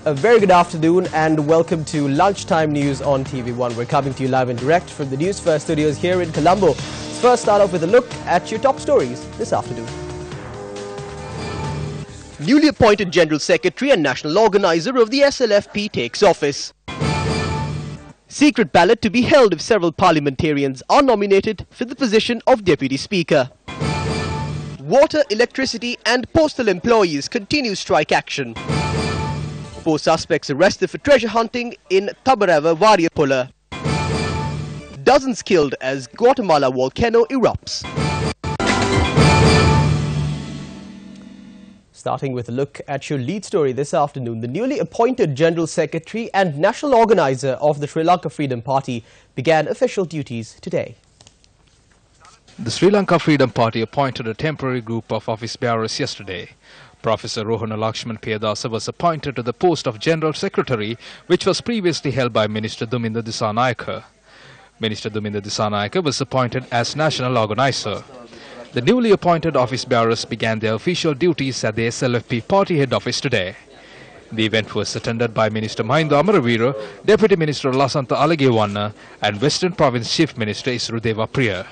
A very good afternoon and welcome to Lunchtime News on TV1. We're coming to you live and direct from the Newsfirst studios here in Colombo. Let's first start off with a look at your top stories this afternoon. Newly appointed General Secretary and National Organizer of the SLFP takes office. Secret ballot to be held if several parliamentarians are nominated for the position of Deputy Speaker. Water, electricity and postal employees continue strike action. 4 suspects arrested for treasure hunting in Tabarava Variapula. Dozens killed as Guatemala volcano erupts. Starting with a look at your lead story this afternoon, the newly appointed General Secretary and National Organizer of the Sri Lanka Freedom Party began official duties today. The Sri Lanka Freedom Party appointed a temporary group of office bearers yesterday. Professor Rohana Lakshman Piyadasa was appointed to the post of General Secretary, which was previously held by Minister Duminda Disanayake. Minister Duminda Disanayake was appointed as National Organizer. The newly appointed office bearers began their official duties at the SLFP party head office today. The event was attended by Minister Mahinda Amaravira, Deputy Minister Lasantha Alagewanna and Western Province Chief Minister Isrudeva Priya.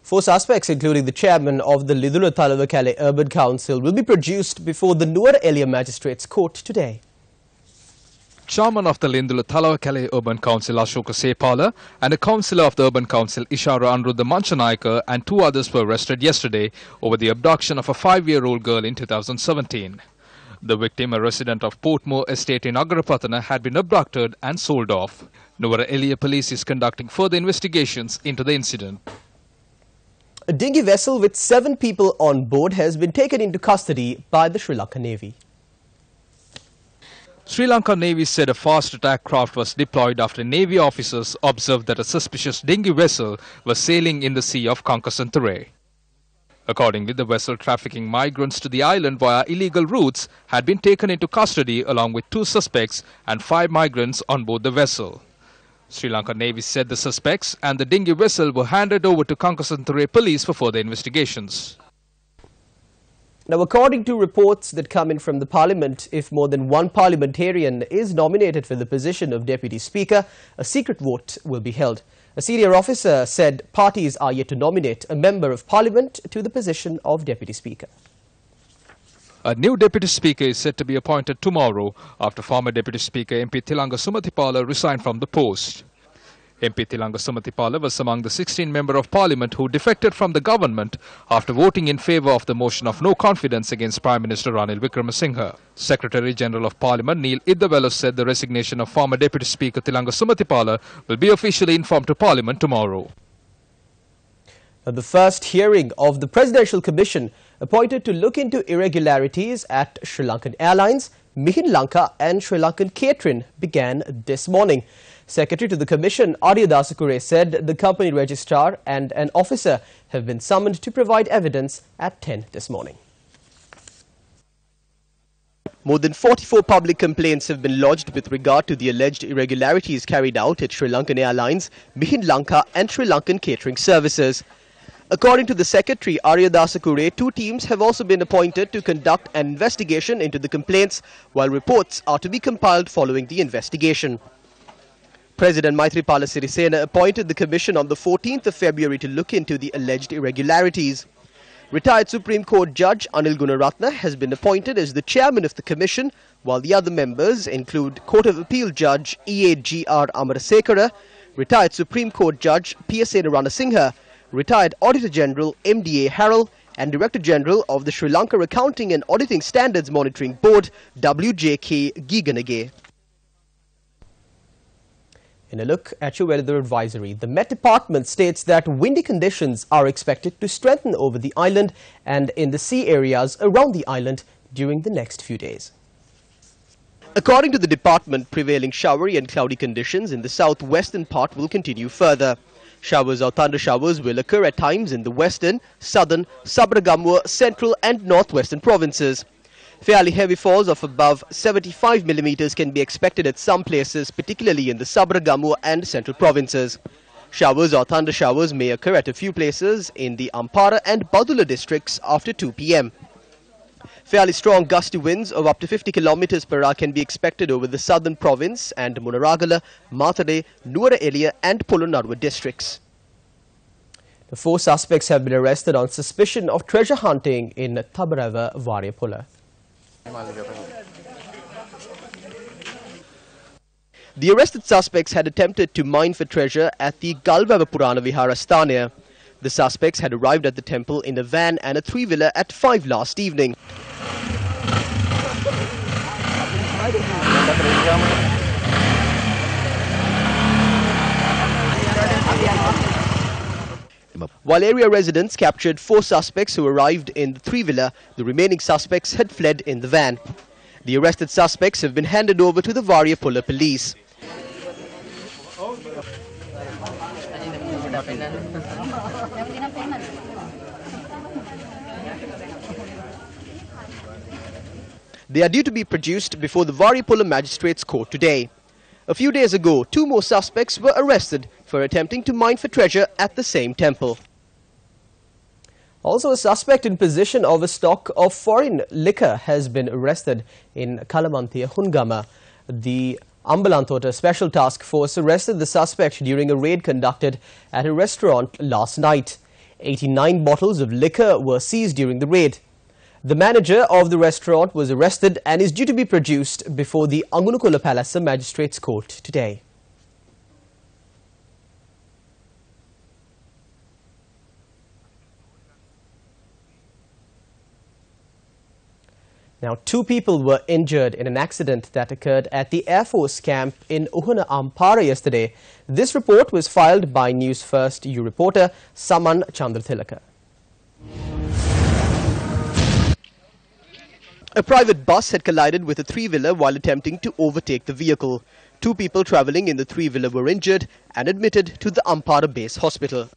4 suspects, including the chairman of the Lidula Talawakale Urban Council, will be produced before the Nuwara Eliya Magistrates Court today. Chairman of the Lindula Talawakale Urban Council Ashoka Sepala and a councillor of the Urban Council Ishara Anuruddha Manchanayaka and 2 others were arrested yesterday over the abduction of a 5-year-old girl in 2017. The victim, a resident of Portmore Estate in Agarapatana, had been abducted and sold off. Nuwara Eliya police is conducting further investigations into the incident. A dinghy vessel with 7 people on board has been taken into custody by the Sri Lanka Navy. Sri Lanka Navy said a fast attack craft was deployed after Navy officers observed that a suspicious dinghy vessel was sailing in the sea of Kankasanthare. Accordingly, the vessel trafficking migrants to the island via illegal routes had been taken into custody along with 2 suspects and 5 migrants on board the vessel. Sri Lanka Navy said the suspects and the dinghy vessel were handed over to Kankasanthare police for further investigations. Now, according to reports that come in from the Parliament, if more than 1 parliamentarian is nominated for the position of Deputy Speaker, a secret vote will be held. A senior officer said parties are yet to nominate a member of Parliament to the position of Deputy Speaker. A new Deputy Speaker is set to be appointed tomorrow after former Deputy Speaker MP Thilanga Sumathipala resigned from the post. MP Thilanga Sumathipala was among the 16 Members of Parliament who defected from the government after voting in favour of the motion of no confidence against Prime Minister Ranil Wickremesinghe. Secretary General of Parliament Neil Iddavello said the resignation of former Deputy Speaker Thilanga Sumathipala will be officially informed to Parliament tomorrow. The first hearing of the Presidential Commission appointed to look into irregularities at Sri Lankan Airlines, Mihin Lanka and Sri Lankan Catering began this morning. Secretary to the Commission, Arya Dasakure, said the company registrar and an officer have been summoned to provide evidence at 10 this morning. More than 44 public complaints have been lodged with regard to the alleged irregularities carried out at Sri Lankan Airlines, Mihin Lanka and Sri Lankan Catering Services. According to the Secretary, Arya Dasakure, 2 teams have also been appointed to conduct an investigation into the complaints, while reports are to be compiled following the investigation. President Maithripala Sirisena appointed the commission on the 14th of February to look into the alleged irregularities. Retired Supreme Court Judge Anil Gunaratna has been appointed as the chairman of the commission, while the other members include Court of Appeal Judge E.A.G.R. Amarasekara, retired Supreme Court Judge P.S.N. Ranasinghe, retired Auditor General M.D.A. Harrell, and Director General of the Sri Lanka Accounting and Auditing Standards Monitoring Board, W.J.K. Giganage. In a look at your weather advisory, the Met Department states that windy conditions are expected to strengthen over the island and in the sea areas around the island during the next few days. According to the department, prevailing showery and cloudy conditions in the southwestern part will continue further. Showers or thunder showers will occur at times in the western, southern, Sabragamur, central and northwestern provinces. Fairly heavy falls of above 75 millimeters can be expected at some places, particularly in the Sabragamur and central provinces. Showers or thunder showers may occur at a few places in the Ampara and Badula districts after 2 p.m. Fairly strong gusty winds of up to 50 kilometers per hour can be expected over the southern province and Munaragala, Matare, Nuwara Elia and Polonnaruwa districts. The 4 suspects have been arrested on suspicion of treasure hunting in Tabarava, Variapula. The arrested suspects had attempted to mine for treasure at the Galvava Purana Viharasthana. The suspects had arrived at the temple in a van and a 3-wheeler at 5 last evening. While area residents captured 4 suspects who arrived in the 3-wheeler, the remaining suspects had fled in the van. The arrested suspects have been handed over to the Variapula police. They are due to be produced before the Variapula Magistrates Court today. A few days ago, 2 more suspects were arrested for attempting to mine for treasure at the same temple. Also, a suspect in possession of a stock of foreign liquor has been arrested in Kalamanthia, Hungama. The Ambalantota Special Task Force arrested the suspect during a raid conducted at a restaurant last night. 89 bottles of liquor were seized during the raid. The manager of the restaurant was arrested and is due to be produced before the Angunukola Palace Magistrates Court today. Now, 2 people were injured in an accident that occurred at the Air Force camp in Uhuna Ampara yesterday. This report was filed by Newsfirst.lk reporter Saman Chandrathilaka. A private bus had collided with a 3-wheeler while attempting to overtake the vehicle. 2 people travelling in the 3-wheeler were injured and admitted to the Ampara base hospital.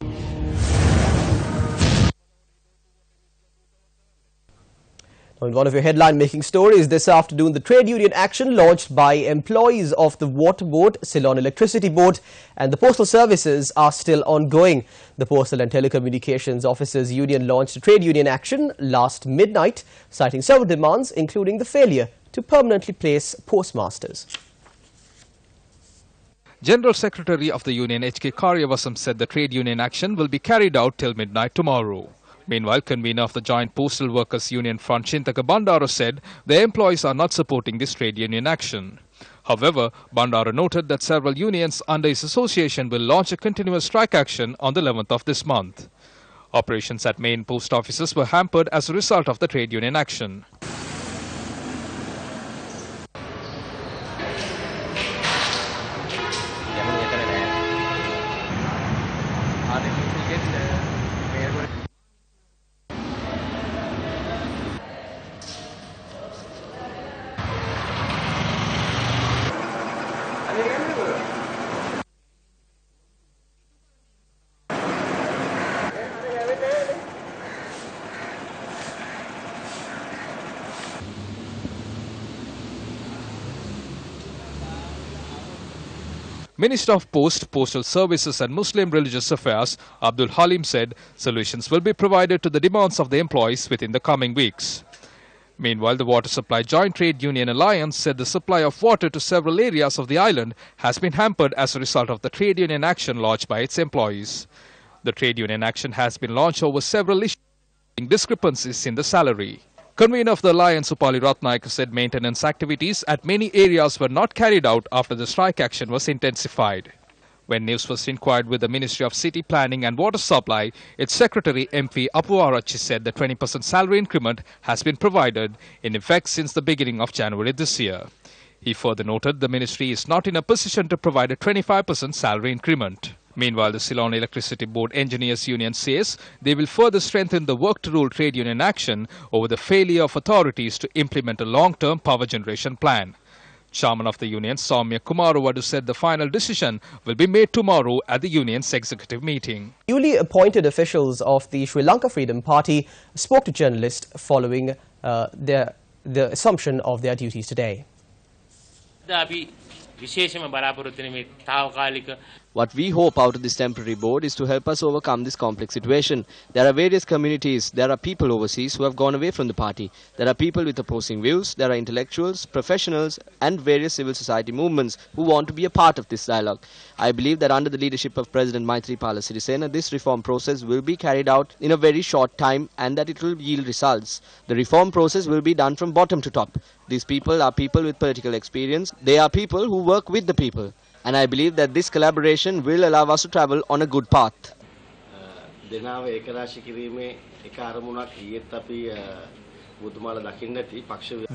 In one of your headline-making stories this afternoon, the trade union action launched by employees of the Water Board, Ceylon Electricity Board and the Postal Services are still ongoing. The Postal and Telecommunications Officers Union launched a trade union action last midnight, citing several demands, including the failure to permanently place postmasters. General Secretary of the union H.K. Karyavasam said the trade union action will be carried out till midnight tomorrow. Meanwhile, convener of the Joint Postal Workers Union Front, Chintaka Bandara, said their employees are not supporting this trade union action. However, Bandara noted that several unions under his association will launch a continuous strike action on the 11th of this month. Operations at main post offices were hampered as a result of the trade union action. Minister of Post, Postal Services and Muslim Religious Affairs, Abdul Halim, said solutions will be provided to the demands of the employees within the coming weeks. Meanwhile, the Water Supply Joint Trade Union Alliance said the supply of water to several areas of the island has been hampered as a result of the trade union action launched by its employees. The trade union action has been launched over several issues, including discrepancies in the salary. Convener of the Alliance, Upali Ratnaik, said maintenance activities at many areas were not carried out after the strike action was intensified. When News First inquired with the Ministry of City Planning and Water Supply, its Secretary MP Apuvarachi said the 20% salary increment has been provided in effect since the beginning of January this year. He further noted the ministry is not in a position to provide a 25% salary increment. Meanwhile, the Ceylon Electricity Board Engineers Union says they will further strengthen the work to rule trade union action over the failure of authorities to implement a long-term power generation plan. Chairman of the union, Soumya Kumaravadu, said the final decision will be made tomorrow at the union's executive meeting. Newly appointed officials of the Sri Lanka Freedom Party spoke to journalists following the assumption of their duties today. What we hope out of this temporary board is to help us overcome this complex situation. There are various communities, there are people overseas who have gone away from the party. There are people with opposing views, there are intellectuals, professionals and various civil society movements who want to be a part of this dialogue. I believe that under the leadership of President Maithripala Sirisena, this reform process will be carried out in a very short time and that it will yield results. The reform process will be done from bottom to top. These people are people with political experience. They are people who work with the people. And I believe that this collaboration will allow us to travel on a good path.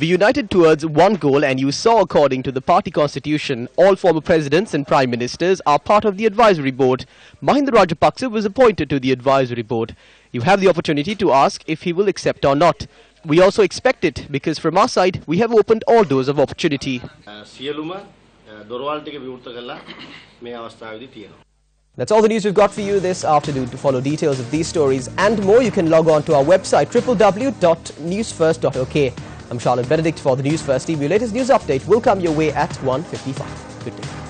We united towards one goal, and you saw, according to the party constitution, all former presidents and prime ministers are part of the advisory board. Mahinda Rajapaksa was appointed to the advisory board. You have the opportunity to ask if he will accept or not. We also expect it because from our side we have opened all doors of opportunity. That's all the news we've got for you this afternoon. To follow details of these stories and more, you can log on to our website www.newsfirst.lk. I'm Charlotte Benedict for the News First TV. Your latest news update will come your way at 1:55. Good day.